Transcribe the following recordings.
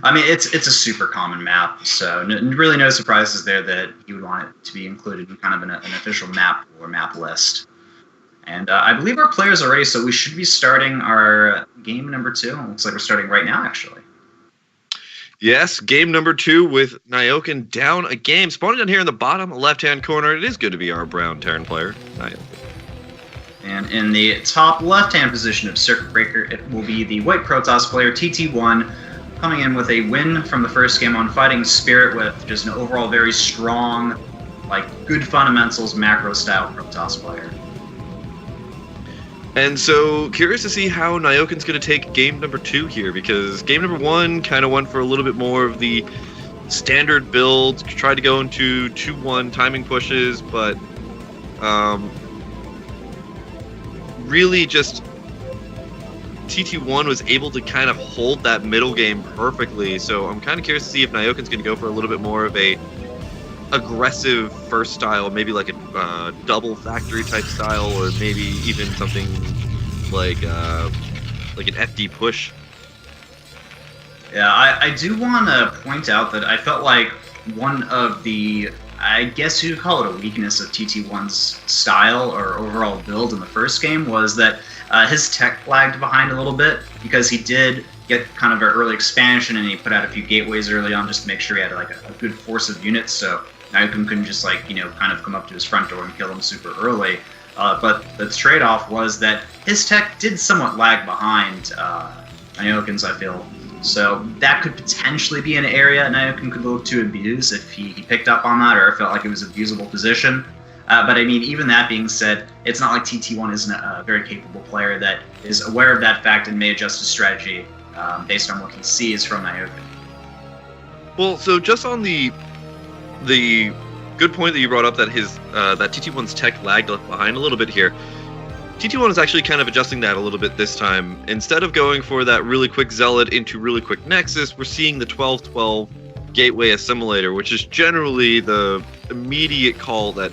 I mean, it's a super common map, so really no surprises there that you would want it to be included in kind of an official map or map list. And I believe our players are ready, so we should be starting our game number 2. Looks like we're starting right now, actually. Yes, game number 2 with Nyoken down a game. Spawning down here in the bottom left-hand corner, it is good to be our brown Terran player, Nyoken. And in the top left-hand position of Circuit Breaker, it will be the white Protoss player, TT1, coming in with a win from the first game on Fighting Spirit with just an overall very strong, good fundamentals, macro-style Protoss player. And so, curious to see how Nyoken's going to take game number 2 here, because game number 1 kind of went for a little bit more of the standard build, tried to go into 2-1 timing pushes, but really just TT1 was able to kind of hold that middle game perfectly. So I'm kind of curious to see if Nyoken's going to go for a little bit more of a aggressive first style, maybe like a double factory type style, or maybe even something like an FD push. Yeah, I do want to point out that I felt like one of the, I guess you'd call it a weakness of TT1's style or overall build in the first game was that his tech lagged behind a little bit, because he did get kind of an early expansion and he put out a few gateways early on just to make sure he had a good force of units, so Nyoken couldn't just kind of come up to his front door and kill him super early. But the trade-off was that his tech did somewhat lag behind Nyoken's, I feel. So that could potentially be an area Nyoken could look to abuse if he picked up on that or felt like it was an abusable position. But I mean, even that being said, it's not like TT1 isn't a very capable player that is aware of that fact and may adjust his strategy based on what he sees from Nyoken. Well, so just on the good point that you brought up, that that TT1's tech lagged behind a little bit here. TT1 is actually kind of adjusting that a little bit this time. Instead of going for that really quick Zealot into really quick Nexus, we're seeing the 12-12 Gateway Assimilator, which is generally the immediate call that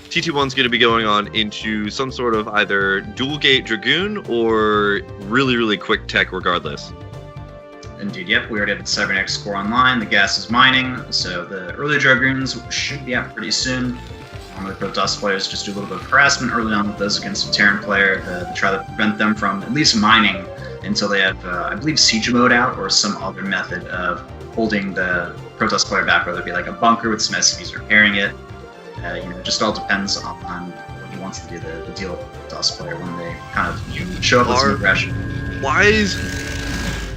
TT1's going to be going on into some sort of either dual gate Dragoon or really, really quick tech regardless. Indeed, yep, we already have the Cybernetics core online, the gas is mining, so the early Dragoons should be out pretty soon. The Protoss players just do a little bit of harassment early on with those against a Terran player to try to prevent them from at least mining until they have, I believe, siege mode out or some other method of holding the Protoss player back, whether it be like a bunker with some SCVs repairing it. It just all depends on what he wants to do, the deal with the Protoss player when they kind of show up with some aggression.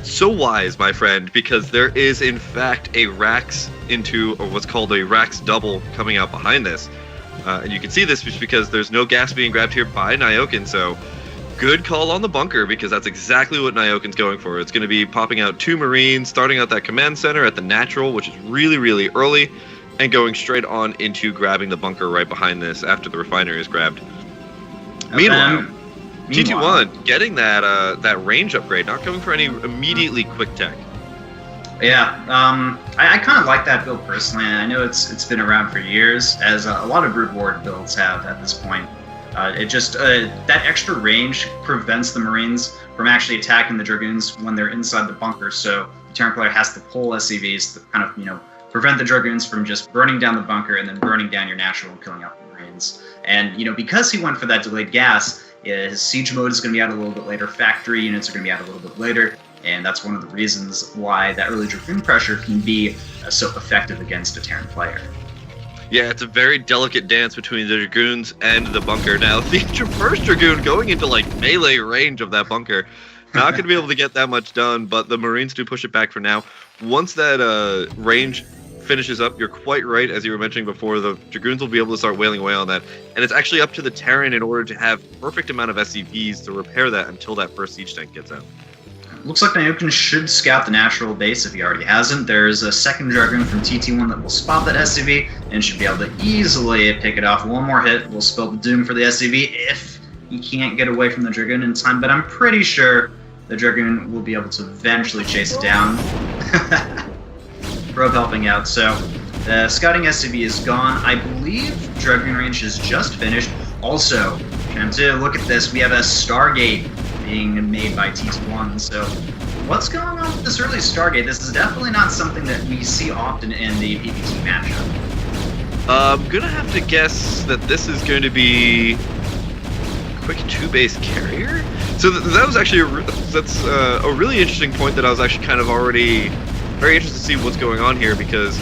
So wise, my friend, because there is in fact a Rax into, or what's called a Rax double coming out behind this. And you can see this just because there's no gas being grabbed here by Nyoken, so good call on the bunker, because that's exactly what Nyoken's going for. It's going to be popping out 2 Marines, starting out that command center at the natural, which is really, really early, and going straight on into grabbing the bunker right behind this after the refinery is grabbed. Meanwhile, TT1 getting that range upgrade, not going for any immediately quick tech. Yeah, I kind of like that build personally. I know it's been around for years, as a lot of Brood Ward builds have at this point. It just that extra range prevents the Marines from actually attacking the Dragoons when they're inside the bunker. So the Terran player has to pull SCVs to kind of prevent the Dragoons from just burning down the bunker and then burning down your natural and killing out the Marines. And because he went for that delayed gas, his siege mode is going to be out a little bit later. Factory units are going to be out a little bit later. And that's one of the reasons why that early Dragoon pressure can be so effective against a Terran player. Yeah, it's a very delicate dance between the Dragoons and the bunker. Now, the first Dragoon going into melee range of that bunker, not going to be able to get that much done, but the Marines do push it back for now. Once that range finishes up, you're quite right, as you were mentioning before, the Dragoons will be able to start wailing away on that. And it's actually up to the Terran in order to have perfect amount of SCVs to repair that until that first siege tank gets out. Looks like Nyoken should scout the natural base if he already hasn't. There's a second Dragoon from TT1 that will spot that SCV and should be able to easily pick it off. One more hit will spell the doom for the SCV if he can't get away from the Dragoon in time, but I'm pretty sure the Dragoon will be able to eventually chase it down. Grove helping out. So the scouting SCV is gone. I believe Dragoon range is just finished. Also, to look at this, we have a Stargate being made by TT1, so what's going on with this early Stargate? This is definitely not something that we see often in the PPT matchup. I'm gonna have to guess that this is going to be a quick 2-base carrier. So that was actually that's a really interesting point that I was actually kind of already very interested to see what's going on here, because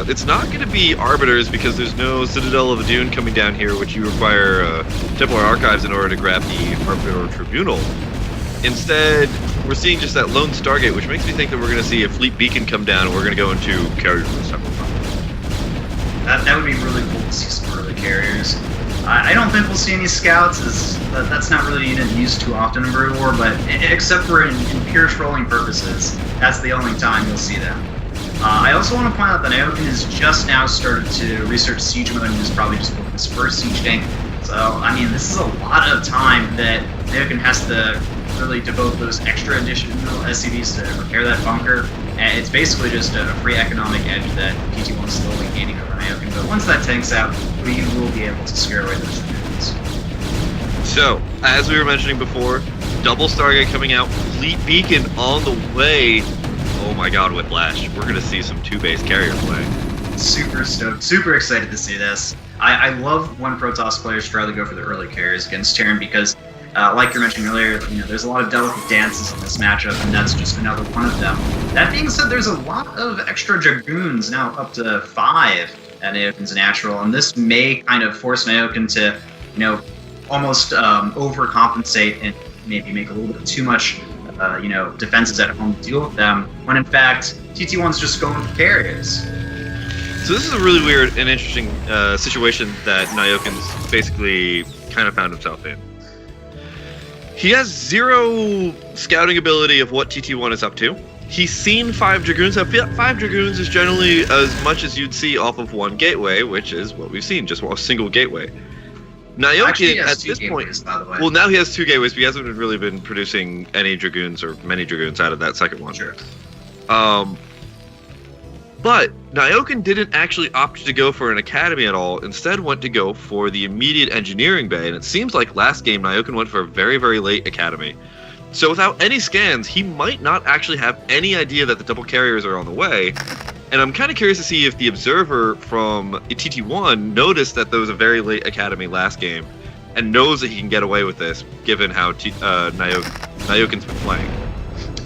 it's not going to be Arbiters, because there's no Citadel of the Dune coming down here, which you require Templar Archives in order to grab the Arbiter Tribunal. Instead, we're seeing just that lone Stargate, which makes me think that we're going to see a Fleet Beacon come down, and we're going to go into carrier several times. That would be really cool to see some early carriers. I don't think we'll see any scouts, as that's not really used too often in Brood War, but except for in pure trolling purposes, that's the only time you'll see them. I also want to point out that Nyoken has just now started to research siege mode, and is probably just building his first siege tank. So, I mean, this is a lot of time that Nyoken has to really devote those extra additional SCVs to repair that bunker. And it's basically just a free economic edge that TT1 is slowly gaining over Nyoken. But once that tank's out, we will be able to scare away those units. So, as we were mentioning before, double Stargate coming out, Fleet Beacon on the way. Oh my god, Whiplash. We're going to see some 2-base carrier play. Super stoked, super excited to see this. I love when Protoss players try to go for the early carriers against Terran, because like you were mentioning earlier, there's a lot of delicate dances in this matchup, and that's just another one of them. That being said, there's a lot of extra Dragoons, now up to 5 at Nyoken's natural, and this may kind of force Nyoken to, almost overcompensate and maybe make a little bit too much, defenses at home to deal with them, when in fact, TT1's just going for carriers. So this is a really weird and interesting situation that Nyoken's basically kind of found himself in. He has 0 scouting ability of what TT1 is up to. He's seen 5 Dragoons. 5 Dragoons is generally as much as you'd see off of 1 gateway, which is what we've seen, just a single gateway. Nyoken, at this point, well, now he has 2 gateways, but he hasn't really been producing any Dragoons or many Dragoons out of that second one. Sure. But Nyoken didn't actually opt to go for an academy at all, instead went to go for the immediate engineering bay, and it seems like last game Nyoken went for a very, very late academy. So without any scans, he might not actually have any idea that the double carriers are on the way, and I'm kind of curious to see if the observer from TT1 noticed that there was a very late academy last game, and knows that he can get away with this, given how Nyoken's been playing.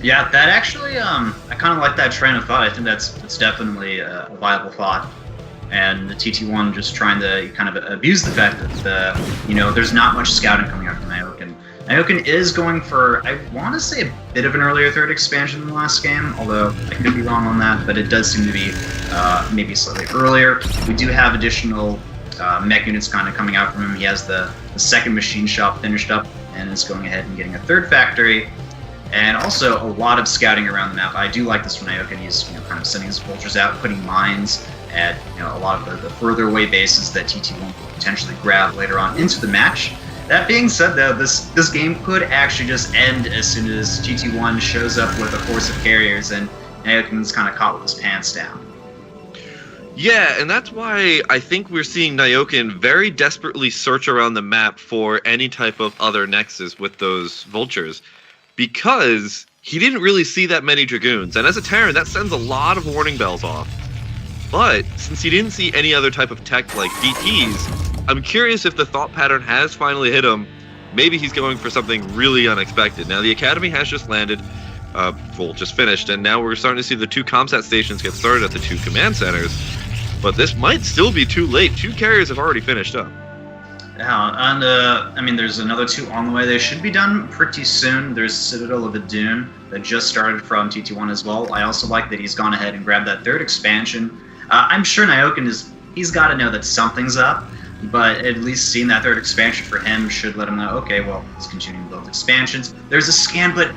Yeah, that actually, I kind of like that train of thought. I think that's definitely a viable thought. And the TT1 just trying to kind of abuse the fact that, there's not much scouting coming out from Nyoken. Nyoken is going for, I want to say, a bit of an earlier third expansion than the last game, although I could be wrong on that, but it does seem to be maybe slightly earlier. We do have additional mech units kind of coming out from him. He has the second machine shop finished up, and is going ahead and getting a third factory. And also a lot of scouting around the map. I do like this from Nyoken. He's kind of sending his vultures out, putting mines at a lot of the further away bases that TT1 will potentially grab later on into the match. That being said, though, this game could actually just end as soon as TT1 shows up with a force of carriers and Nyoken's kind of caught with his pants down. Yeah, and that's why I think we're seeing Nyoken very desperately search around the map for any type of other nexus with those vultures, because he didn't really see that many Dragoons, and as a Terran, that sends a lot of warning bells off. But since he didn't see any other type of tech like DTs, I'm curious if the thought pattern has finally hit him. Maybe he's going for something really unexpected. Now, the Academy has just landed, just finished, and now we're starting to see the 2 ComSat stations get started at the 2 command centers. But this might still be too late. 2 carriers have already finished up. Yeah, and there's another 2 on the way. They should be done pretty soon. There's Citadel of the Dune that just started from TT1 as well. I also like that he's gone ahead and grabbed that 3rd expansion. I'm sure Nyoken he's got to know that something's up, but at least seeing that 3rd expansion for him should let him know, okay, well, he's continuing to build expansions. There's a scan, but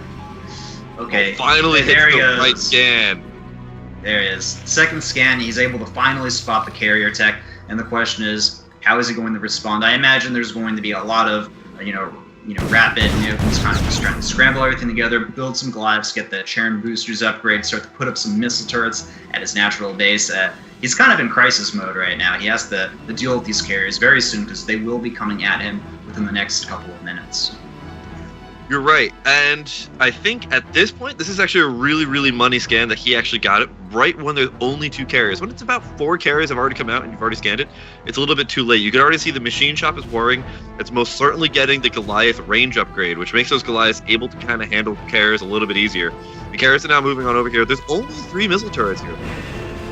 okay. Finally hits the right scan. There he is. 2nd scan, he's able to finally spot the carrier tech, and the question is, how is he going to respond? I imagine there's going to be a lot of, rapid, Nyoken's kind of just trying to scramble everything together, build some glyphs, get the Charon boosters upgrade, start to put up some missile turrets at his natural base. He's kind of in crisis mode right now. He has to deal with these carriers very soon, because they will be coming at him within the next couple of minutes. You're right, and I think at this point, this is actually a really, really money scan that he actually got it right when there's only 2 carriers. When it's about 4 carriers have already come out and you've already scanned it, it's a little bit too late. You can already see the machine shop is warring. It's most certainly getting the Goliath range upgrade, which makes those Goliaths able to kind of handle carriers a little bit easier. The carriers are now moving on over here. There's only 3 missile turrets here.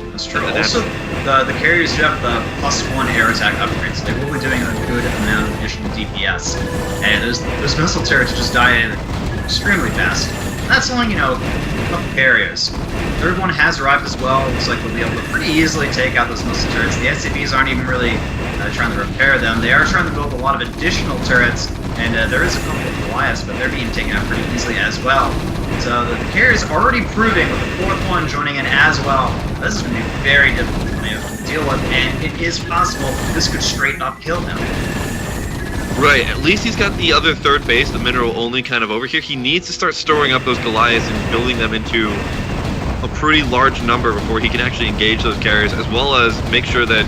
That's true. Also, the carriers do have the +1 air attack upgrades, so they will be doing a good amount of additional DPS. And those missile turrets just die extremely fast. And that's only, a couple carriers. The 3rd one has arrived as well. Looks like we'll be able to pretty easily take out those missile turrets. The SCVs aren't even really trying to repair them. They are trying to build a lot of additional turrets, and there is a couple of Goliaths, but they're being taken out pretty easily as well. So the carriers already proving with the 4th one joining in as well. This is going to be very difficult for me to deal with, and it is possible this could straight up kill him. Right, at least he's got the other 3rd base, the mineral only kind of over here. He needs to start storing up those Goliaths and building them into a pretty large number before he can actually engage those carriers, as well as make sure that,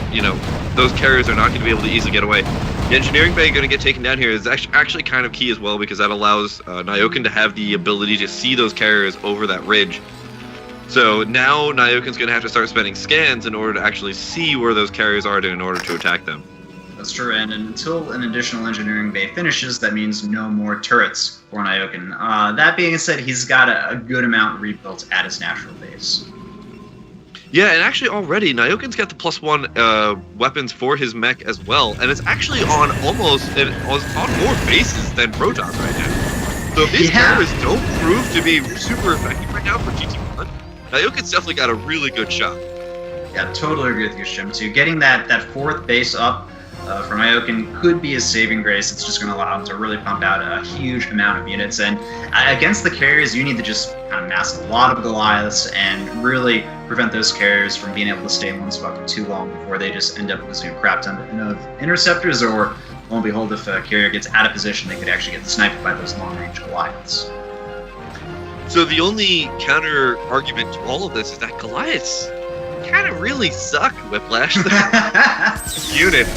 those carriers are not going to be able to easily get away. The engineering bay going to get taken down here is actually kind of key as well, because that allows Nyoken to have the ability to see those carriers over that ridge. So now Nyoken's going to have to start spending scans in order to actually see where those carriers are in order to attack them. That's true, and until an additional engineering bay finishes, that means no more turrets for Nyoken. That being said, he's got a good amount rebuilt at his natural base. Yeah, and actually already, Nyoken's got the +1 weapons for his mech as well, and it's actually on on more bases than Protoss right now. So if these carriers don't prove to be super effective right now for TT1, Nyoken's definitely got a really good shot. Yeah, totally agree with you, Shim. So getting that 4th base up for Nyoken could be a saving grace. It's just going to allow him to really pump out a huge amount of units. And against the carriers, you need to just kind of mass a lot of Goliaths and really prevent those carriers from being able to stay in one spot for too long before they just end up losing a crap ton of interceptors, or lo and behold, if a carrier gets out of position, they could actually get sniped by those long-range Goliaths. So the only counter argument to all of this is that Goliaths kind of really suck, Whiplash. Unit.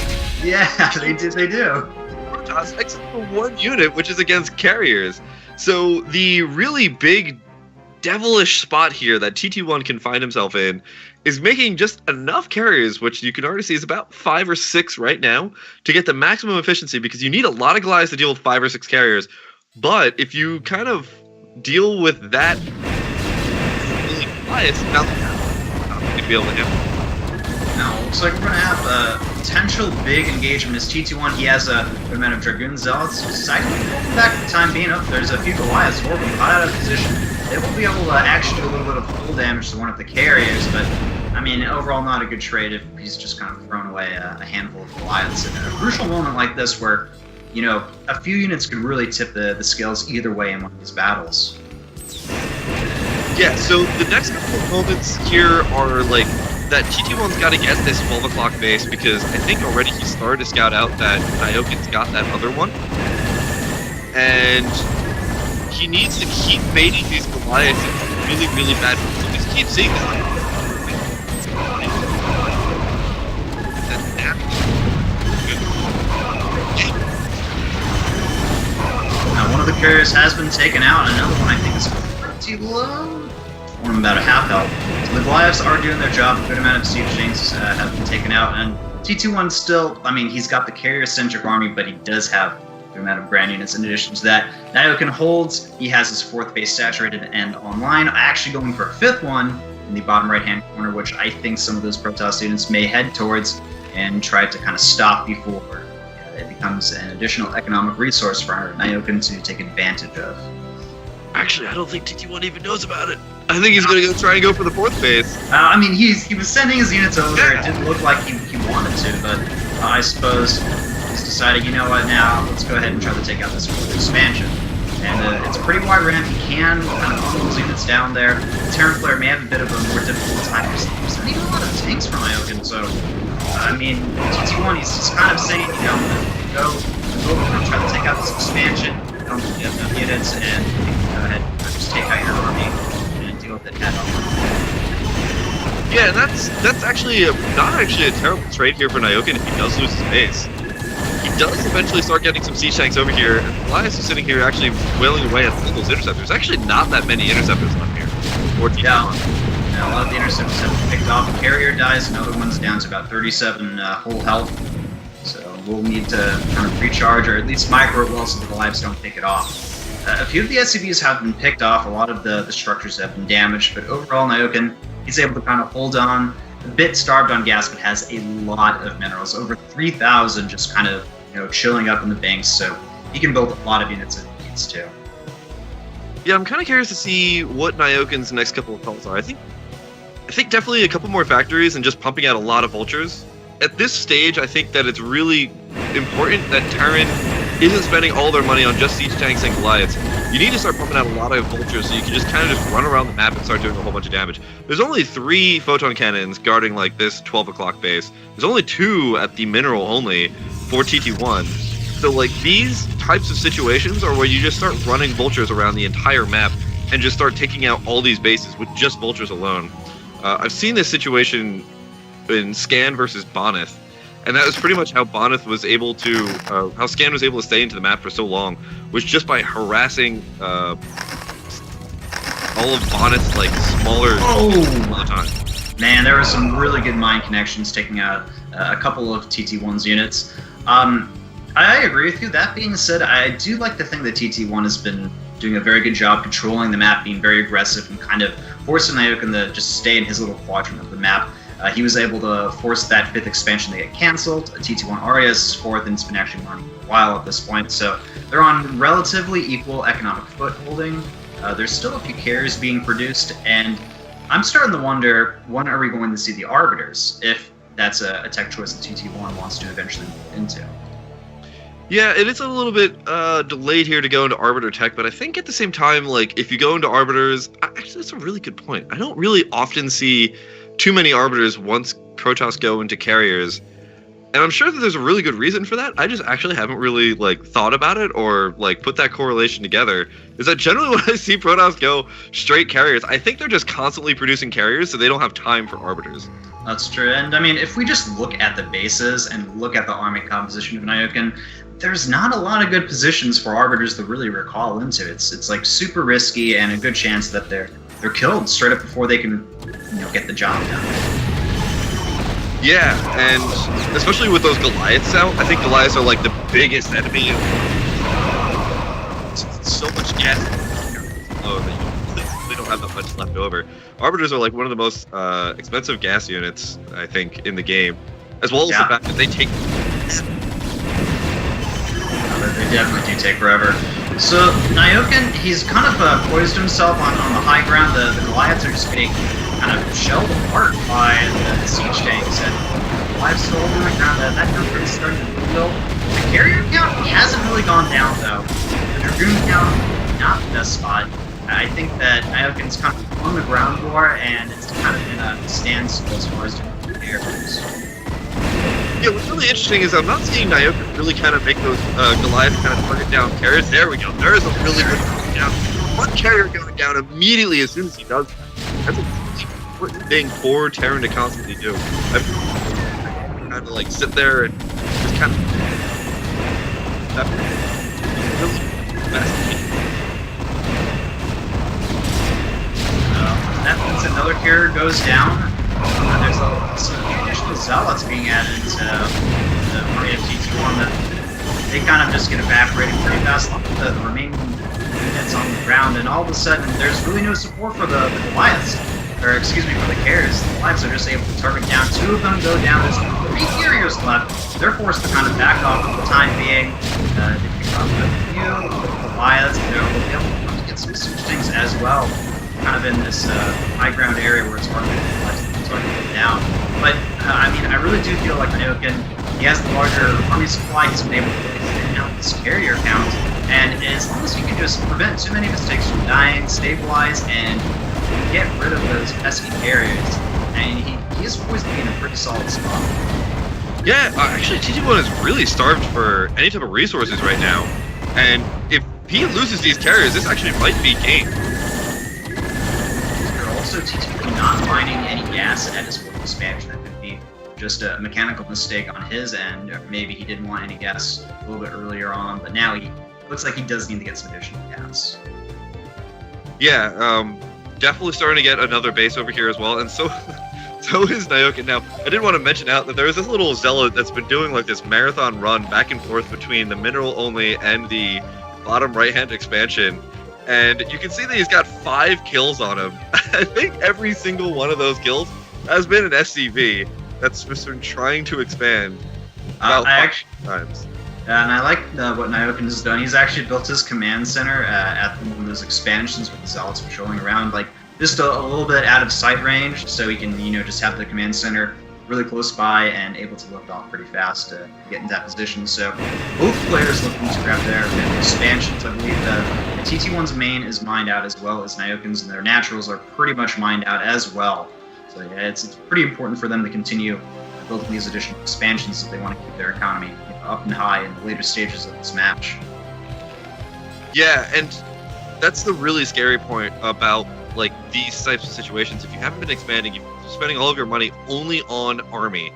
Yeah, they do. Except for 1 unit, which is against carriers. So the really big devilish spot here that TT1 can find himself in is making just enough carriers, which you can already see is about 5 or 6 right now, to get the maximum efficiency, because you need a lot of Goliaths to deal with 5 or 6 carriers. But if you kind of deal with that really Goliaths, now you'd be able to handle. Now, looks like we're going to have a potential big engagement as TT1. He has a good amount of Dragoon Zealots. Cycling back for the time being. There's a few Goliaths for them caught out of position. They will be able to actually do a little bit of full damage to one of the carriers, but I mean, overall not a good trade if he's just kind of thrown away a handful of Goliaths in a crucial moment like this where, a few units could really tip the scales either way in one of these battles. Yeah, so the next couple of moments here are like that TT1's got to get this 12 o'clock base, because I think already he started to scout out that Nyoken's got that other one. And he needs to keep baiting these Goliaths into really, really bad moves. Just keep seeing that. Now, one of the carriers has been taken out, and another one I think is pretty low. One about a half health. So the Goliaths are doing their job. A good amount of siege chains have been taken out, and TT1 still, I mean, he's got the carrier-centric army, but he does have a good amount of grand units in addition to that. Nyoken holds. He has his 4th base saturated and online. Actually going for a 5th one in the bottom right-hand corner, which I think some of those Protoss units may head towards and try to kind of stop before it becomes an additional economic resource for Nyoken to take advantage of. Actually, I don't think TT1 even knows about it. I think he's going to go try and go for the 4th base. I mean, he was sending his units over there. It didn't look like he wanted to, but I suppose he's decided, you know what, now let's go ahead and try to take out this 4th expansion. And it's a pretty wide ramp. He can kind of pull those units down there. The Terran player may have a bit of a more difficult time. There's not even a lot of tanks from Nyoken, so I mean, TT1, he's just kind of saying, go over and try to take out this expansion. Don't get enough units, and go ahead and just take out your army and deal with it head on. Yeah, and that's actually not actually a terrible trade here for Nyoken if he does lose his base. he does eventually start getting some siege tanks over here, and Elias is sitting here actually wailing away at all those interceptors. There's actually not that many interceptors left here. Or TT1. Yeah, a lot of the interceptors have been picked off. Carrier dies, another one's down to about 37 whole health. So we'll need to kind of recharge, or at least micro it well so the Goliaths don't pick it off. A few of the SCVs have been picked off, a lot of the structures have been damaged, but overall Nyoken, he's able to kind of hold on. A bit starved on gas, but has a lot of minerals. Over 3,000 just kind of, chilling up in the banks, so he can build a lot of units if he needs to. Yeah, I'm kind of curious to see what Nyoken's next couple of calls are. I think definitely a couple more factories and just pumping out a lot of vultures. At this stage, I think that it's really important that Terran isn't spending all their money on just siege tanks and Goliaths. You need to start pumping out a lot of vultures so you can just kind of just run around the map and start doing a whole bunch of damage. There's only 3 photon cannons guarding like this 12 o'clock base. There's only 2 at the mineral only for TT1. So like these types of situations are where you just start running vultures around the entire map and just start taking out all these bases with just vultures alone. I've seen this situation in Scan versus Boneth, and that was pretty much how Boneth was able to, how Scan was able to stay into the map for so long, was just by harassing all of Boneth's like smaller all the time. Man, there were some really good mine connections taking out a couple of TT1's units. I agree with you. That being said, I do like to think that TT1 has been doing a very good job controlling the map, being very aggressive, and kind of forcing Nyoken to just stay in his little quadrant of the map. He was able to force that 5th expansion to get cancelled. TT1 Arias is 4th, and it's been actually running for a while at this point. So they're on relatively equal economic footholding. There's still a few carriers being produced, and I'm starting to wonder, when are we going to see the Arbiters, if that's a tech choice that TT1 wants to eventually move into. Yeah, it is a little bit delayed here to go into Arbiter tech, but I think at the same time, like, if you go into Arbiters, actually, that's a really good point. I don't really often see too many Arbiters once Protoss go into carriers, and I'm sure that there's a really good reason for that. I just actually haven't really, like, thought about it or, like, put that correlation together. Is that generally when I see Protoss go straight carriers, I think they're just constantly producing carriers, so they don't have time for Arbiters. That's true, and I mean, if we just look at the bases and look at the army composition of Nyoken, there's not a lot of good positions for Arbiters to really recall into. It's like super risky, and a good chance that they're killed straight up before they can, get the job done. Yeah, and especially with those Goliaths out, I think Goliaths are like the biggest enemy. So much gas. Oh, they don't have that much left over. Arbiters are like one of the most expensive gas units, I think, in the game, as well as the fact that they take. They definitely do take forever. So Nyoken, he's kind of poised himself on the high ground. The Goliaths are just getting kind of shelled apart by the siege tanks, and Goliaths still holding the ground. That number is starting to build. The carrier count, he hasn't really gone down though. The Dragoon count, not the best spot. I think that Nyoken's kind of on the ground war, and it's kind of in a standstill as far as doing the air moves. Yeah, what's really interesting is I'm not seeing Nyoken really kind of make those Goliath kind of target down carriers. There we go. There is a really good target down. One carrier going down immediately as soon as he does that. That's a really important thing for Terran to constantly do. I've kind of like sit there and just kind of that really fascinating. That means another carrier goes down. There's some additional zealots being added to the army of TT1 that they kind of just get evaporated pretty fast along with the remaining units on the ground, and all of a sudden there's really no support for the Goliaths, or excuse me, for the carriers. The Goliaths are just able to target down. 2 of them go down. There's 3 carriers left. They're forced to kind of back off for the time being. They pick up a few Goliaths, and they're able to get some siege tanks as well, kind of in this high ground area where it's hard to get down. But I mean, I really do feel like Nyoken, he has the larger army supply. He's been able to thin out this carrier count, and as long as he can just prevent too many mistakes from dying, stabilize, and get rid of those pesky carriers, and he is poised to be in a pretty solid spot. Yeah, actually, TT1 is really starved for any type of resources right now, and if he loses these carriers, this actually might be game. Also, TT1 not mining any gas at his 4th expansion. That could be just a mechanical mistake on his end, or maybe he didn't want any gas a little bit earlier on, but now he looks like he does need to get some additional gas. Yeah, definitely starting to get another base over here as well, and so so is Nyoken. Now, I did want to mention out that there is this little zealot that's been doing like this marathon run back and forth between the mineral only and the bottom right-hand expansion, and you can see that he's got 5 kills on him. I think every single one of those kills has been an SCV that's just been trying to expand about 5 times. And I like what Nyoken has done. He's actually built his command center at one of those expansions with the zealots patrolling around, like just a little bit out of sight range, so he can, just have the command center really close by and able to lift off pretty fast to get into that position. So both players looking to grab their expansions. I believe the TT1's main is mined out as well as Nyoken's, and their naturals are pretty much mined out as well. So yeah, it's pretty important for them to continue building these additional expansions if they want to keep their economy up and high in the later stages of this match. Yeah, and that's the really scary point about like these types of situations. If you haven't been expanding, you're spending all of your money only on army,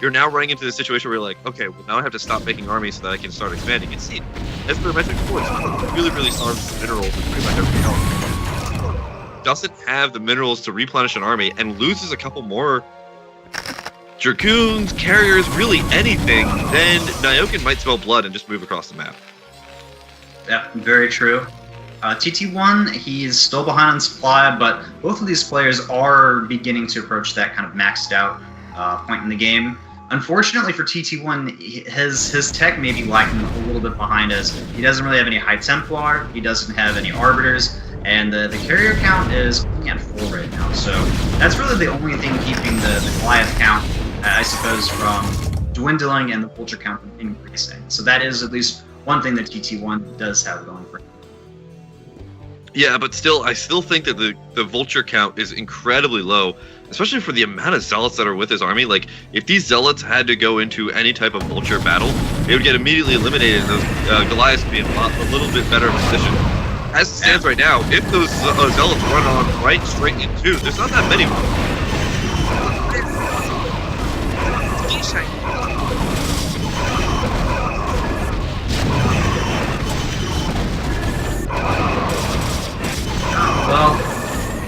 you're now running into the situation where you're like, okay, well now I have to stop making army so that I can start expanding. And see, as per mentioned before, it's really starved for minerals and pretty much everything else. Doesn't have the minerals to replenish an army and loses a couple more Dragoons, carriers, really anything, then Nyoken might smell blood and just move across the map. Yeah, very true. TT1, he's still behind on supply, but both of these players are beginning to approach that kind of maxed out point in the game. Unfortunately for TT1, his tech may be lagging a little bit behind us. He doesn't really have any High Templar, he doesn't have any Arbiters, and the carrier count is at 4 right now. So that's really the only thing keeping the Goliath count, I suppose, from dwindling and the Vulture count from increasing. So that is at least one thing that TT1 does have going for him. Yeah, but still, I still think that the Vulture count is incredibly low, especially for the amount of zealots that are with his army. Like, if these zealots had to go into any type of Vulture battle, they would get immediately eliminated, and those Goliaths would be in a little bit better position. As it stands right now, if those zealots run on right straight into, there's not that many of them. Well,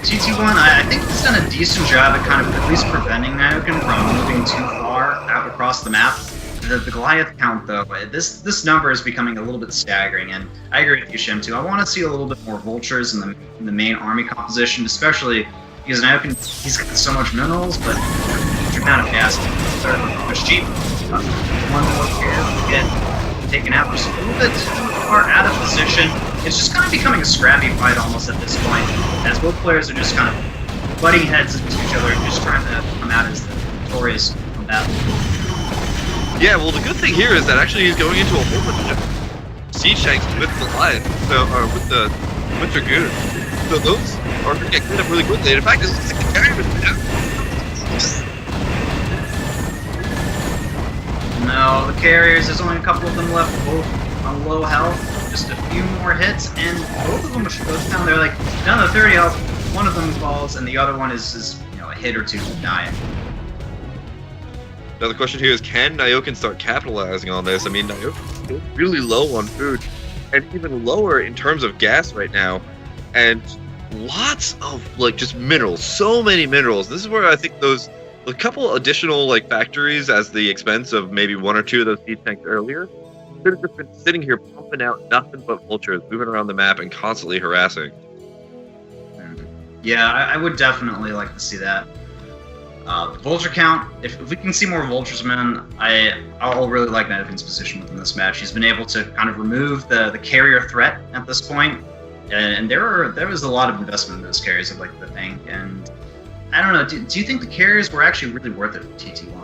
TT1, I think he's done a decent job at kind of at least preventing Nyoken from moving too far out across the map. The Goliath count, though, this number is becoming a little bit staggering, and I agree with you, Shem, too. I want to see a little bit more vultures in the main army composition, especially because Nyoken, he's got so much minerals, but the amount of gas are much cheap. One more here, get taken out just a little bit too far out of position. It's just kind of becoming a scrappy fight almost at this point, as both players are just kind of butting heads into each other and just trying to come out as the victorious on that. Yeah, well, the good thing here is that actually he's going into a whole bunch of siege tanks with the Goliath, with Dragoons. So those are going to get cleaned up really quickly. And in fact, this is the carry with them. No, the carriers, there's only a couple of them left, both on low health. Just a few more hits, and both of them should go down. They're like down to 30 health. One of them falls, and the other one is a hit or two dying. Now the question here is, can Nyoken start capitalizing on this? I mean, Nyoken's really low on food, and even lower in terms of gas right now, and lots of just minerals, so many minerals. This is where I think a couple additional factories as the expense of maybe 1 or 2 of those siege tanks earlier could have just been sitting here pumping out nothing but vultures, moving around the map and constantly harassing. Yeah, I would definitely like to see that. Vulture count, if we can see more vultures, man, I'll really like Nyoken's position within this match. He's been able to kind of remove the carrier threat at this point, and there was a lot of investment in those carriers, I'd like to think. And I don't know, do you think the carriers were actually really worth it for TT1?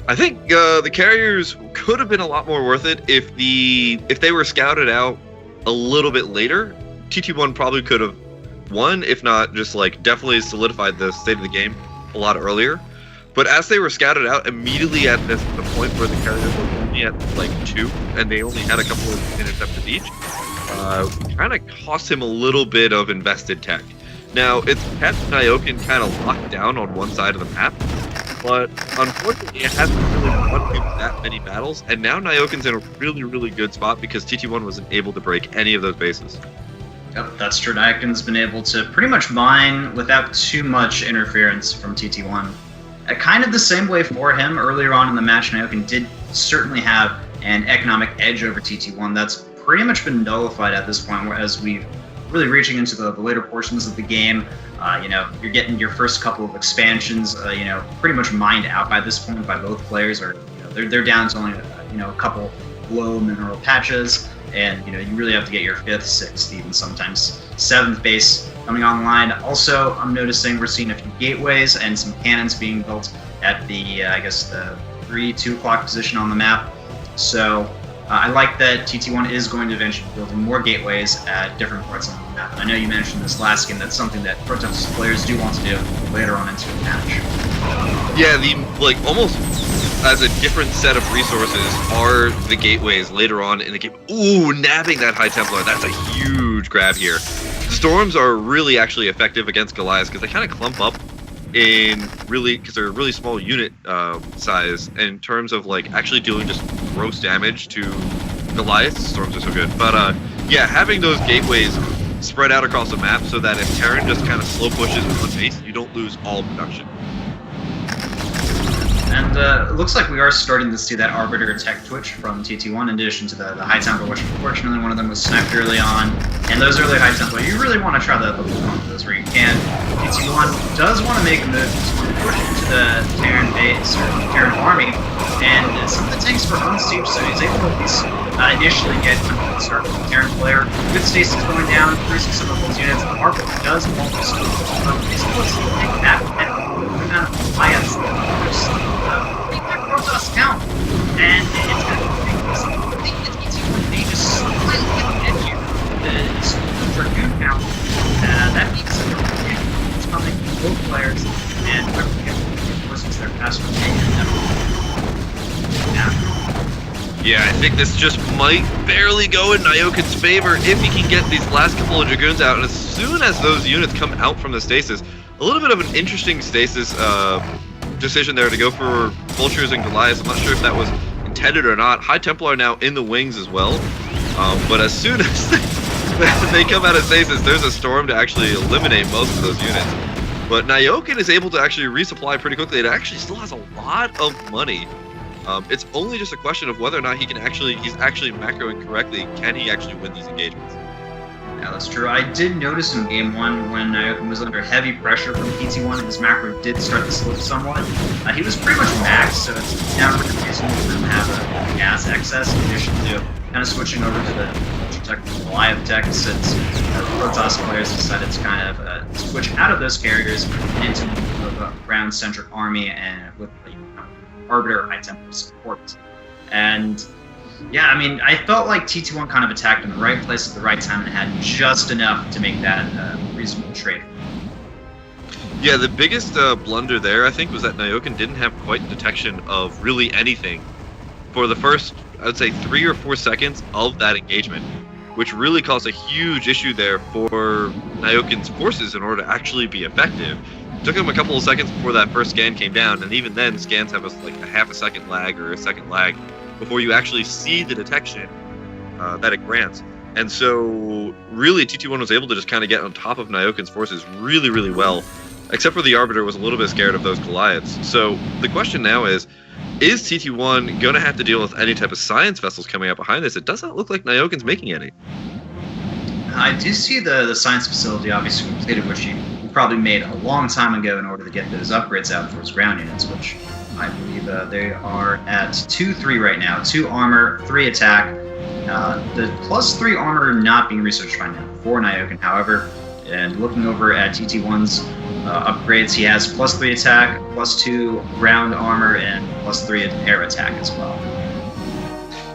I think the carriers could have been a lot more worth it if they were scouted out a little bit later. TT1 probably could have won, if not just definitely solidified the state of the game a lot earlier. But as they were scouted out immediately at the point where the carriers were only at 2 and they only had a couple of interceptors each, kind of cost him a little bit of invested tech. Now, it's kept Nyoken kind of locked down on one side of the map, but unfortunately, it hasn't really won him that many battles. And now Nyoken's in a really, really good spot because TT1 wasn't able to break any of those bases. Yep, that's true. Nyoken's been able to pretty much mine without too much interference from TT1. Kind of the same way for him earlier on in the match. Nyoken did certainly have an economic edge over TT1 that's pretty much been nullified at this point, as we've really reaching into the later portions of the game. You're getting your first couple of expansions, pretty much mined out by this point by both players, or they're down to only a couple low mineral patches, and you really have to get your 5th, 6th, even sometimes 7th base coming online. Also, I'm noticing we're seeing a few gateways and some cannons being built at the the 2 o'clock position on the map. So I like that TT1 is going to eventually be building more gateways at different parts on the map. I know you mentioned this last game, that's something that Protoss players do want to do later on into the match. Yeah, almost as a different set of resources are the gateways later on in the game. Ooh, nabbing that High Templar, that's a huge grab here. Storms are really actually effective against Goliaths because they kind of clump up because they're a really small unit size in terms of actually doing just gross damage to Goliaths. Storms are so good, but yeah, having those gateways spread out across the map so that if Terran just kind of slow pushes one base, you don't lose all production. And it looks like we are starting to see that Arbiter tech twitch from TT1 in addition to the High Templar, which unfortunately one of them was sniped early on. And those early High Templar, you really want to try the one of those where you can. TT1 does want to make a move to push into the Terran base, or Terran army, and some of the tanks were unsieged, so he's able to at least initially get a start from the Terran player. Good stasis going down, increasing some of those units. The Arbiter does want to scoop, but he's able to take that and kind of bias Protoss count, and it's going to be I think the TT1 may just slightly get the edge here. The Dragoon count, that means it's coming from both players, and whoever gets versus their faster Yeah, I think this just might barely go in Nyoken's favor if he can get these last couple of Dragoons out, and as soon as those units come out from the stasis, a little bit of an interesting stasis decision there to go for Vultures and Goliaths. I'm not sure if that was intended or not. High Templar are now in the wings as well, but as soon as they come out of stasis, there's a storm to actually eliminate most of those units. But Nyoken is able to actually resupply pretty quickly. It actually still has a lot of money. It's only just a question of whether or not he's actually macroing correctly. Can he actually win these engagements? Yeah, that's true. I did notice in Game 1 when Nyoken was under heavy pressure from TT1, his macro did start to slip somewhat. He was pretty much maxed, so it's now reasonable for him to have a gas excess in addition to kind of switching over to the Ultra Tech Goliath tech, since Protoss players decided to kind of switch out of those carriers into a ground-centric army and with Arbiter High Templar support. And yeah, I mean, I felt like TT1 kind of attacked in the right place at the right time and had just enough to make that reasonable trade. Yeah, the biggest blunder there, I think, was that Nyoken didn't have quite detection of really anything for the first, I would say, 3 or 4 seconds of that engagement, which really caused a huge issue there for Nyoken's forces in order to actually be effective. It took him a couple of seconds before that first scan came down, and even then, scans have a half a second lag or a second lag before you actually see the detection that it grants. And so, really, TT1 was able to just kind of get on top of Nyoken's forces really, really well, except for the Arbiter was a little bit scared of those Goliaths. So, the question now is TT1 going to have to deal with any type of science vessels coming up behind this? It doesn't look like Nyoken's making any. I do see the science facility obviously completed, which he probably made a long time ago in order to get those upgrades out for his ground units, which I believe they are at 2-3 right now. 2 armor, 3 attack. The +3 armor not being researched right now for Nyoken, however. And looking over at TT1's upgrades, he has +3 attack, +2 ground armor, and +3 air attack as well.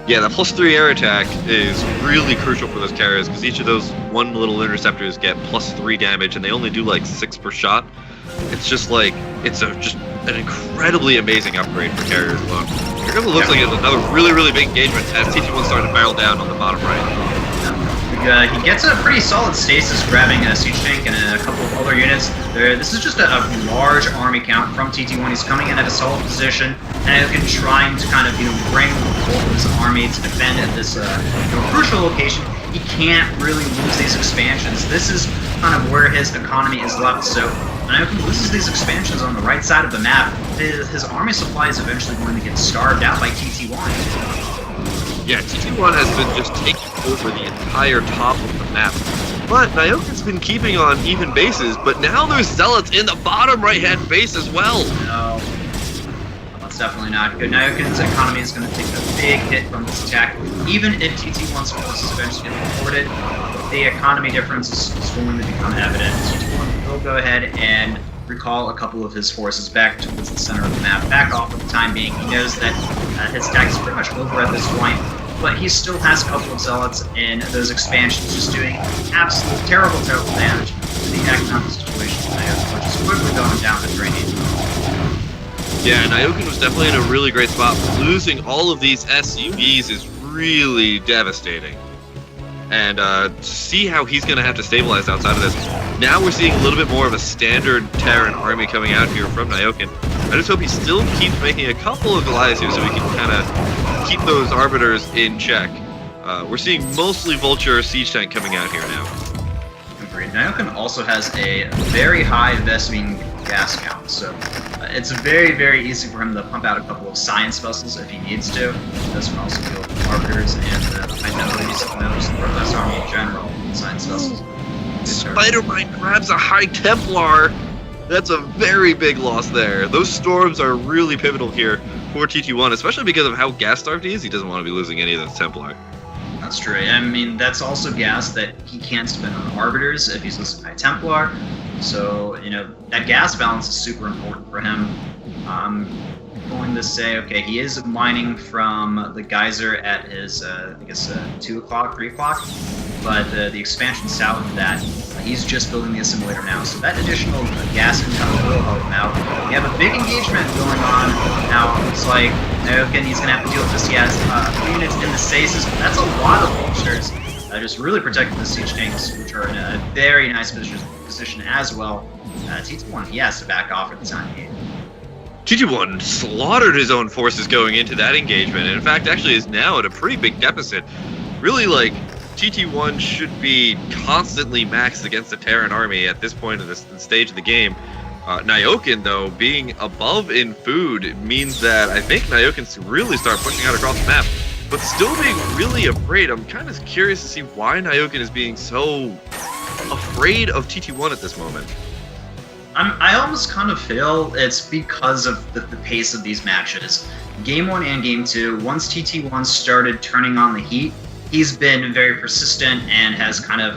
Yeah, that +3 air attack is really crucial for those carriers because each of those one little interceptors get +3 damage, and they only do 6 per shot. It's just just an incredibly amazing upgrade for carriers alone. It looks like it's another really, really big engagement as TT1 starting to barrel down on the bottom right. He gets a pretty solid stasis, grabbing a siege tank and a couple of other units. This is just a large army count from TT1. He's coming in at a solid position, and Nyoken trying to kind of bring both of his army to defend at this crucial location. He can't really lose these expansions. This is kind of where his economy is left. So when Nyoken loses these expansions on the right side of the map, his army supply is eventually going to get starved out by TT1. Yeah, TT1 has been just taking over the entire top of the map. But Nyoken's been keeping on even bases, but now there's Zealots in the bottom right-hand base as well. No, that's definitely not good. Nyoken's economy is going to take a big hit from this attack. Even if TT1's forces eventually get reported, the economy difference is going to become evident. TT1 will go ahead and recall a couple of his forces back towards the center of the map, back off for the time being. He knows that his attack is pretty much over at this point, but he still has a couple of Zealots in those expansions just doing absolute terrible damage to the economic situation of Nyoken, which is quickly going down the drain. Yeah, Nyoken was definitely in a really great spot. Losing all of these SUVs is really devastating. And see how he's going to have to stabilize outside of this. Now we're seeing a little bit more of a standard Terran army coming out here from Nyoken. I just hope he still keeps making a couple of Goliaths here so we can kind of keep those Arbiters in check. We're seeing mostly Vulture Siege Tank coming out here now. Agreed. Nyoken also has a very high Vespene gas count, so it's very, very easy for him to pump out a couple of science vessels if he needs to. This can also kill Arbiters and I know he's the Protoss army in general, science vessels. Spider-Mine grabs a High Templar! That's a very big loss there. Those storms are really pivotal here for TT1, especially because of how gas-starved he is. He doesn't want to be losing any of those Templar. That's true. I mean, that's also gas that he can't spend on Arbiters if he's losing High Templar. So, that gas balance is super important for him. I'm going to say, okay, he is mining from the geyser at his, I guess, 2 o'clock, 3 o'clock. But the expansion south of that, he's just building the assimilator now. So that additional gas income will help him out. We have a big engagement going on now. It's like, Nyoken, he's going to have to deal with this. He has units in the stasis, but that's a lot of vultures. Just really protecting the siege tanks, which are in a very nice position as well. TT1, he has to back off at the time being. TT1 slaughtered his own forces going into that engagement, and in fact actually is now at a pretty big deficit. Really, like, TT1 should be constantly maxed against the Terran army at this point of the stage of the game. Nyoken, though, being above in food means that I think Nyoken can really start pushing out across the map, but still being really afraid. I'm kind of curious to see why Nyoken is being so afraid of TT1 at this moment. I almost kind of feel it's because of the pace of these matches. Game 1 and Game 2, once TT1 started turning on the heat, he's been very persistent and has kind of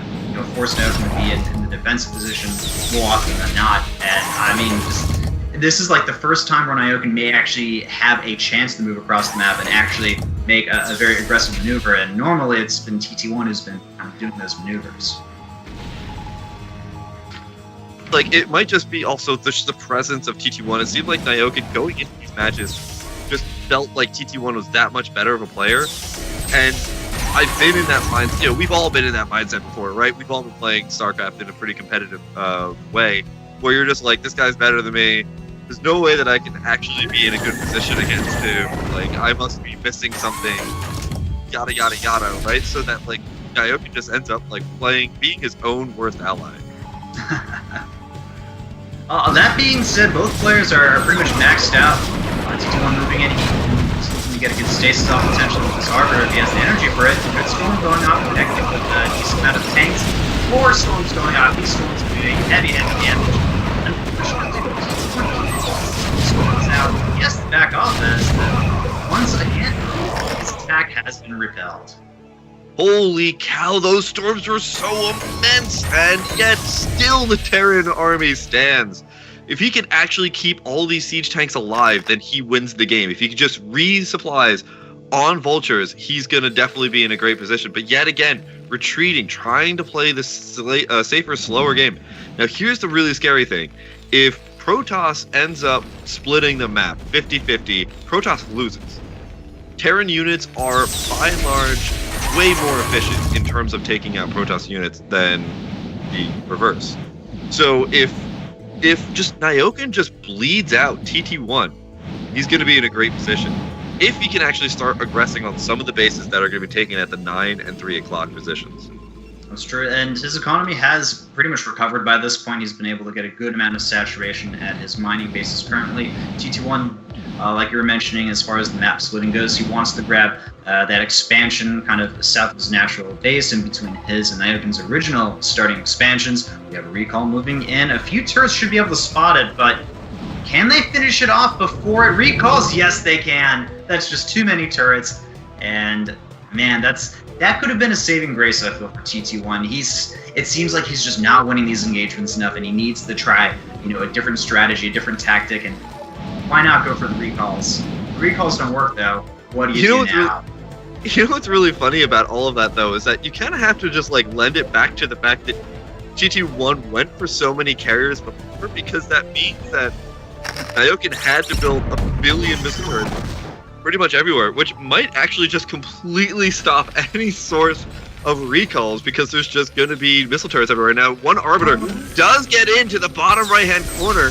forced Nyoken to be in the defensive position more often than not. And I mean, this is like the first time where Nyoken may actually have a chance to move across the map and actually make a very aggressive maneuver. And normally it's been TT1 who's been kind of doing those maneuvers. Like, it might just be also just the presence of TT1. It seemed like Nyoken going into these matches just felt like TT1 was that much better of a player. And I've been in that mindset. We've all been in that mindset before, right? We've all been playing StarCraft in a pretty competitive way, where you're just like, this guy's better than me. There's no way that I can actually be in a good position against him. Like, I must be missing something. Yada, yada, yada, right? So that, like, Nyoken just ends up, like, being his own worst ally. That being said, both players are pretty much maxed out. TT1 moving in, he's looking to get a good stasis off potentially with his Arbiter if he has the energy for it. Good storm going off, connected with a decent amount of tanks. 4 storms going off, these storms are doing heavy damage. Unfortunately, storms out. Yes, the back off as once again, his attack has been repelled. Holy cow, those storms were so immense, and yet still the Terran army stands. If he can actually keep all these siege tanks alive, then he wins the game. If he can just resupplies on vultures, he's going to definitely be in a great position. But yet again, retreating, trying to play the safer, slower game. Now here's the really scary thing. If Protoss ends up splitting the map 50-50, Protoss loses. Terran units are, by and large, way more efficient in terms of taking out Protoss units than the reverse. So if just Nyoken just bleeds out TT1, he's going to be in a great position. If he can actually start aggressing on some of the bases that are going to be taken at the 9 and 3 o'clock positions. That's true, and his economy has pretty much recovered by this point. He's been able to get a good amount of saturation at his mining bases currently. TT1, like you were mentioning, as far as the map splitting goes, he wants to grab that expansion kind of south of his natural base in between his and Nyoken's original starting expansions. We have a recall moving in. A few turrets should be able to spot it, but can they finish it off before it recalls? Yes, they can. That's just too many turrets, and man, that could have been a saving grace, I feel, for TT1. It seems like he's just not winning these engagements enough, and he needs to try, a different strategy, a different tactic, and why not go for the recalls? The recalls don't work, though. What do you do now? You know what's really funny about all of that, though, is that you kind of have to just, lend it back to the fact that TT1 went for so many carriers before, because that means that Nyoken had to build 1 billion missile turrets pretty much everywhere, which might actually just completely stop any source of recalls, because there's just going to be missile turrets everywhere. Now, one Arbiter does get into the bottom right-hand corner,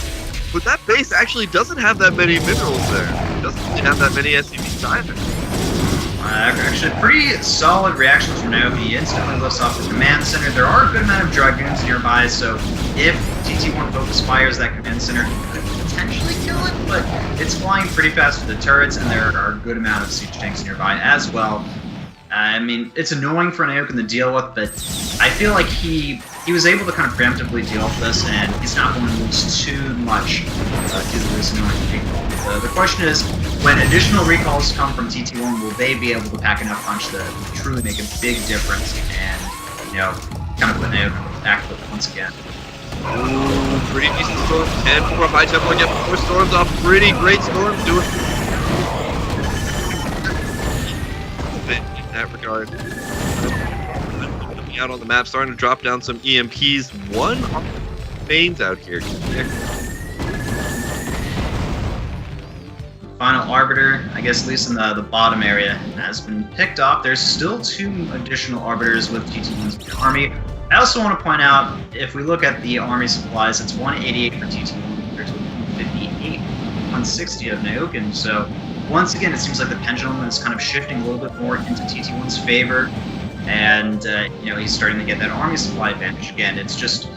but that base actually doesn't have that many minerals there. It doesn't really have that many SCVs either. Actually, pretty solid reactions from Nyoken. He instantly lifts off the command center. There are a good amount of Dragoons nearby, so if TT1 focus fires that command center, he could potentially kill it, but it's flying pretty fast with the turrets, and there are a good amount of siege tanks nearby as well. I mean, it's annoying for Nyoken to deal with, but I feel like he was able to kind of preemptively deal with this, and he's not going to lose too much due to this annoying recall. The question is, when additional recalls come from TT1, will they be able to pack enough punch to truly make a big difference and, kind of put Nyoken back foot once again? Ooh, pretty decent storm. And for a high tempo again, 4 storms off. Pretty great storm. Do it. In that regard. Coming out on the map, starting to drop down some EMPs. One veins out here. Final Arbiter, I guess at least in the bottom area, has been picked off. There's still 2 additional Arbiters with TT1's army. I also want to point out, if we look at the army supplies, it's 188 for TT1 compared to 158, 160 of Nyoken. So once again, it seems like the pendulum is kind of shifting a little bit more into TT1's favor, and he's starting to get that army supply advantage again. It's just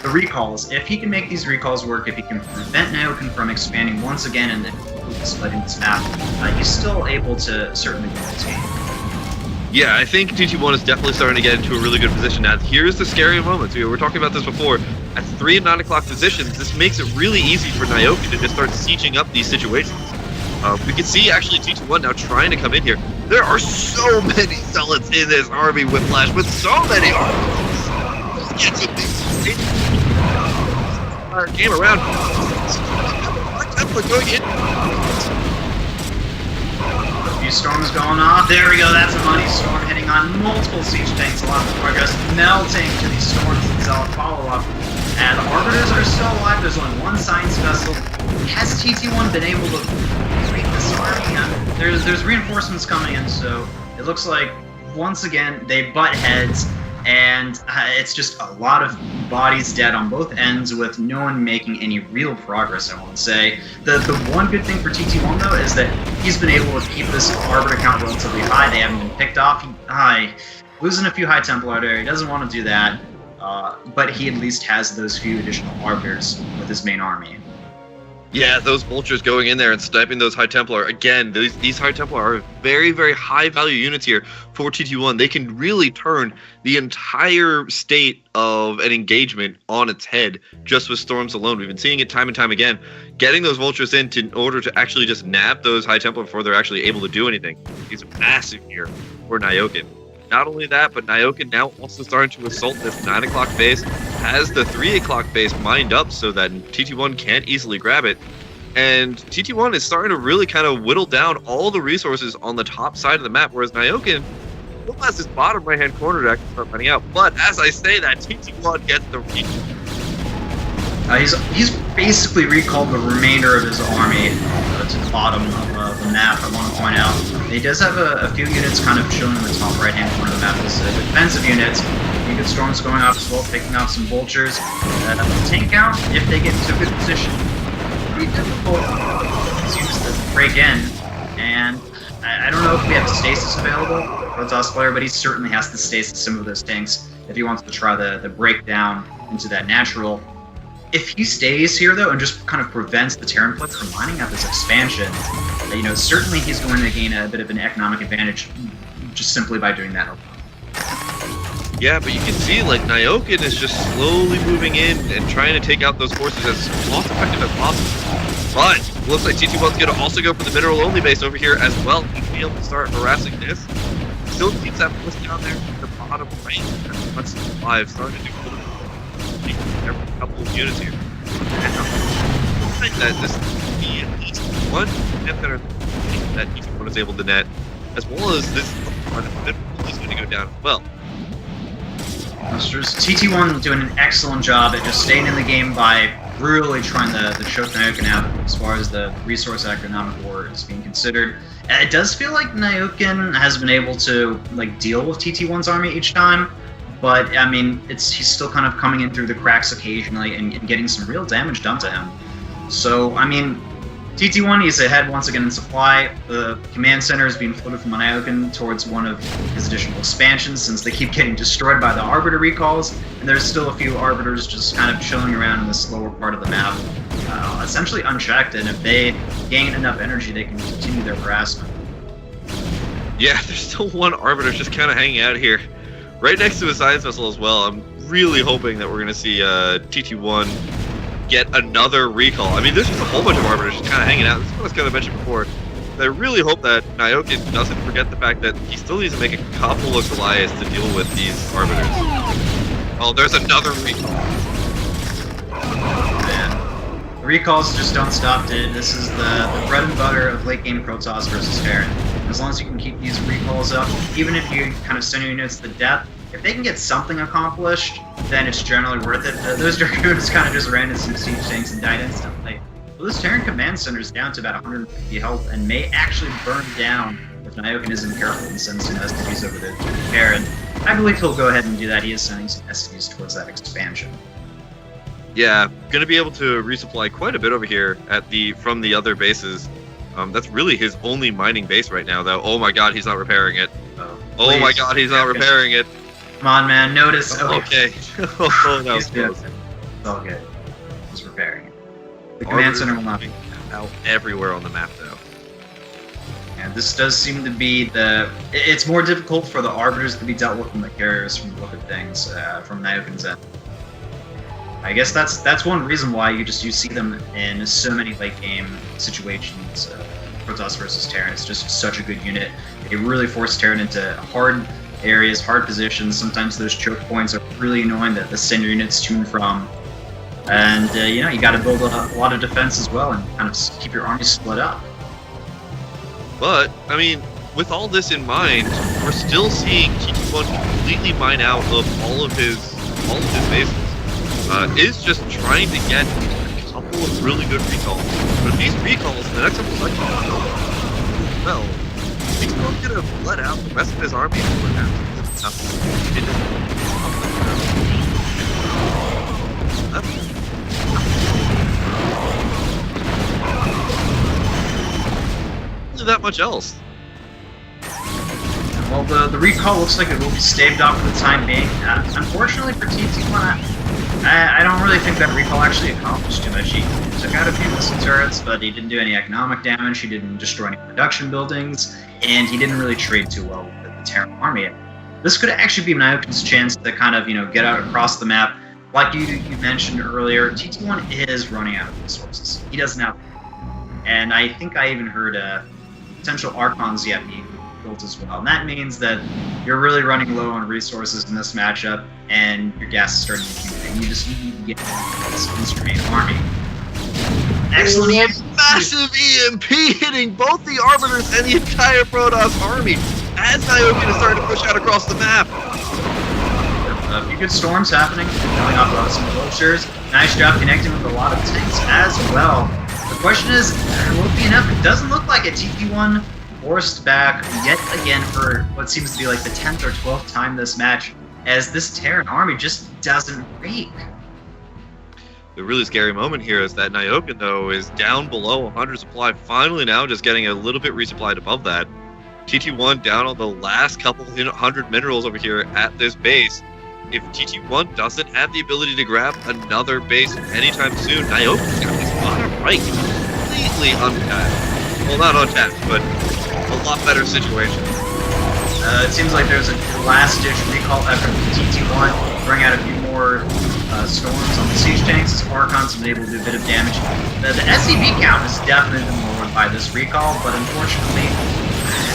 the recalls. If he can make these recalls work, if he can prevent Nyoken from expanding once again and then splitting this map, he's still able to certainly win this game. Yeah, I think TT1 is definitely starting to get into a really good position now. Here's the scary moment. We were talking about this before. At 3 and 9 o'clock positions, this makes it really easy for Nyoken to just start sieging up these situations. We can see actually TT1 now trying to come in here. There are so many zealots in this army, Whiplash, with so many armies. It's a big game around. Templar going in. Storms going off. There we go. That's a money storm hitting on multiple siege tanks. A lot of progress melting to these storms itself. Follow up. And the Arbiters are still alive. There's only 1 science vessel. Has TT1 been able to break this army? There's reinforcements coming in, so it looks like once again they butt heads, and it's just a lot of bodies dead on both ends with no one making any real progress, I won't say. The one good thing for TT1, though, is that he's been able to keep this Arbiter count relatively high. They haven't been picked off. Losing a few High Templar there, he doesn't want to do that, but he at least has those few additional Arbiters with his main army. Yeah, those vultures going in there and sniping those High Templar. Again, these High Templar are very, very high value units here for TT1. They can really turn the entire state of an engagement on its head just with storms alone. We've been seeing it time and time again. Getting those vultures in order to actually just nab those High Templar before they're actually able to do anything is massive here for Nyoken. Not only that, but Nyoken now also starting to assault this 9 o'clock base, has the 3 o'clock base mined up so that TT1 can't easily grab it. And TT1 is starting to really kind of whittle down all the resources on the top side of the map, whereas Nyoken still has this bottom right-hand corner to actually start running out. But as I say that, TT1 gets the reach. He's basically recalled the remainder of his army to the bottom of the map. I want to point out he does have a few units kind of chilling in the top right-hand corner of the map. This defensive units. You get storms going off as well, picking off some vultures. Tank out if they get into a good position. Pretty difficult these units to break in, and I don't know if we have stasis available for the Toss player, but he certainly has to stasis some of those tanks if he wants to try the breakdown into that natural. If he stays here, though, and just kind of prevents the Terran player from lining up his expansion, you know, certainly he's going to gain a bit of an economic advantage just simply by doing that. Yeah, but you can see, like, Nyoken is just slowly moving in and trying to take out those forces as cost-effective as possible. But looks like TT1's going to also go for the mineral-only base over here as well. He's be able to start harassing this. Still keeps that push down there at the bottom right. That's 5, starting to do every couple of units here. I think that this be at least one net that TT1 is able to net, as well as this is going to go down as well. TT1 doing an excellent job at just staying in the game by really trying to choke Nyoken out as far as the resource economic war is being considered. It does feel like Nyoken has been able to like deal with TT1's army each time, but I mean he's still kind of coming in through the cracks occasionally and getting some real damage done to him. So I mean, TT1 is ahead once again in supply. The command center is being floated from Nyoken towards one of his additional expansions since they keep getting destroyed by the Arbiter recalls, and there's still a few Arbiters just kind of chilling around in this lower part of the map, essentially unchecked, and if they gain enough energy they can continue their harassment. Yeah, there's still one Arbiter just kind of hanging out here, right next to a science vessel as well. I'm really hoping that we're going to see TT1 get another recall. I mean, there's just a whole bunch of Arbiters just kind of hanging out. This is what I was going to mention before. I really hope that Nyoken doesn't forget the fact that he still needs to make a couple of Goliaths to deal with these Arbiters. Oh, there's another recall. Man. The recalls just don't stop, dude. This is the bread and butter of late game Protoss versus Terran. As long as you can keep these recalls up, even if you kind of send your units to death, if they can get something accomplished, then it's generally worth it. Those Dragoons kind of just ran into some siege tanks and died instantly. Well, this Terran command center is down to about 150 health and may actually burn down if Nyoken isn't careful and sends some STVs over to Terran. I believe he'll go ahead and do that. He is sending some STVs towards that expansion. Yeah, going to be able to resupply quite a bit over here from the other bases. That's really his only mining base right now, though. Oh my god, he's not repairing it. Oh my god, he's not repairing it. Come on, man, notice. Okay. Oh, that was close. It's all good. Just repairing it. The command center will not be out everywhere on the map, though. Yeah, this does seem to be it's more difficult for the Arbiters to be dealt with than the carriers from the look of things, from Nyoken's end. I guess that's one reason why you see them in so many late game situations. Protoss versus Terran is just such a good unit. It really forced Terran into hard areas, hard positions. Sometimes those choke points are really annoying that the send your units to and from. And you know, you got to build a lot of defense as well and kind of keep your army split up. But I mean, with all this in mind, we're still seeing TT1 completely mine out of all of his bases. Is just trying to get a couple of really good recalls. But these recalls, the next couple of cycles, well, he's not going to let out the rest of his army for now. That much else. Well, the recall looks like it will be staved off for the time being. Unfortunately for TT1, I don't really think that recall actually accomplished too much. He took out a few missile turrets, but he didn't do any economic damage, he didn't destroy any production buildings, and he didn't really trade too well with the Terran army. This could actually be Nyoken's chance to kind of, get out across the map. Like you mentioned earlier, TT1 is running out of resources. He doesn't have, and I think I even heard potential Archons yet being built as well. And that means that you're really running low on resources in this matchup, and your gas is starting to accumulate. You just need to get this constrained army. Excellent. Massive EMP hitting both the Arbiters and the entire Protoss army as Nyoken is starting to push out across the map. A few good storms happening, killing off some vultures. Nice job connecting with a lot of tanks as well. The question is, will it be enough? It doesn't look like it. TT1 forced back yet again for what seems to be like the 10th or 12th time this match, as this Terran army just doesn't break. The really scary moment here is that Nyoken, though, is down below 100 supply, finally now just getting a little bit resupplied above that. TT1 down on the last couple 100 minerals over here at this base. If TT1 doesn't have the ability to grab another base anytime soon, Nyoken's got his bottom right completely untapped. Well, not untapped, but a lot better situation. It seems like there's a last-ditch recall effort from TT1 to bring out a few more storms on the siege tanks, as Archon's been able to do a bit of damage. The SCV count has definitely been lowered by this recall, but unfortunately,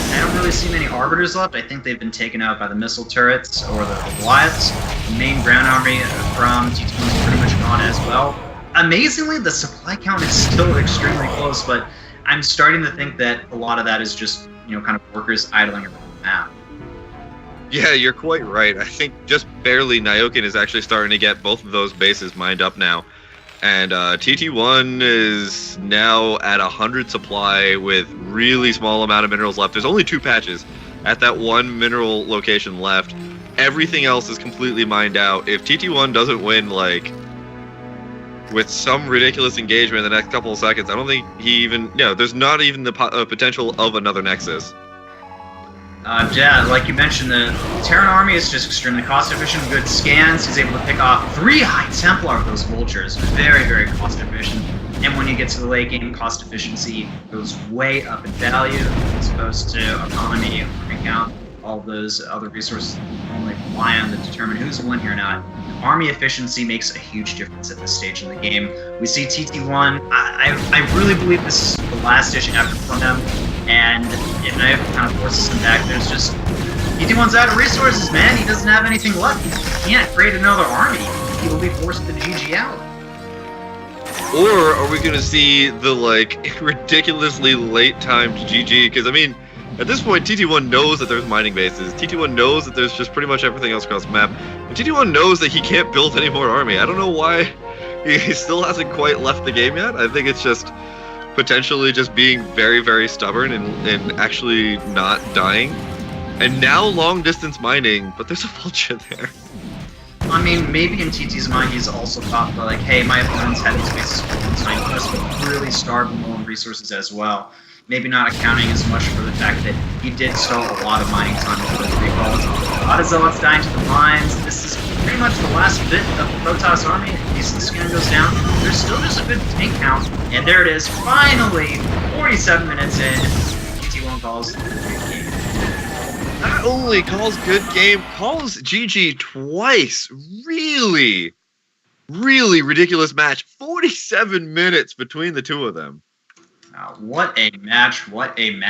I don't really see many Arbiters left. I think they've been taken out by the missile turrets or the Goliaths. The main ground army from TT1 is pretty much gone as well. Amazingly, the supply count is still extremely close, but I'm starting to think that a lot of that is just, kind of workers idling around the map. Yeah, you're quite right. I think just barely Nyoken is actually starting to get both of those bases mined up now. And TT1 is now at 100 supply with really small amount of minerals left. There's only 2 patches at that one mineral location left. Everything else is completely mined out. If TT1 doesn't win, like, with some ridiculous engagement in the next couple of seconds, I don't think he even... there's not even the potential of another Nexus. Yeah, like you mentioned, the Terran army is just extremely cost-efficient, good scans. He's able to pick off 3 High Templar of those vultures. Very, very cost-efficient. And when you get to the late game, cost efficiency goes way up in value, as opposed to economy, army count, all those other resources only rely on to determine who's won here or not. Army efficiency makes a huge difference at this stage in the game. We see TT1. I really believe this is the last-ditch effort from them. And if Nyoken kind of forces him back, there's just... TT1's out of resources, man. He doesn't have anything left. He can't create another army. He will be forced to GG out. Or are we going to see the, ridiculously late timed GG? Because, I mean, at this point, TT1 knows that there's mining bases. TT1 knows that there's just pretty much everything else across the map. And TT1 knows that he can't build any more army. I don't know why he still hasn't quite left the game yet. I think it's just... potentially just being very, very stubborn and actually not dying. And now long distance mining, but there's a vulture there. I mean, maybe in TT's mind he's also thought that, like, hey, my opponents had these bases for a long time, he must be really starved of more resources as well. Maybe not accounting as much for the fact that he did stall a lot of mining time with those recalls. A lot of zealots dying to the mines. This is pretty much the last bit of the Protoss army. If the scan goes down, there's still just a good tank count. And there it is, finally, 47 minutes in, TT1 calls good game. Not only calls good game, calls GG twice. Really, really ridiculous match. 47 minutes between the two of them. What a match, what a match.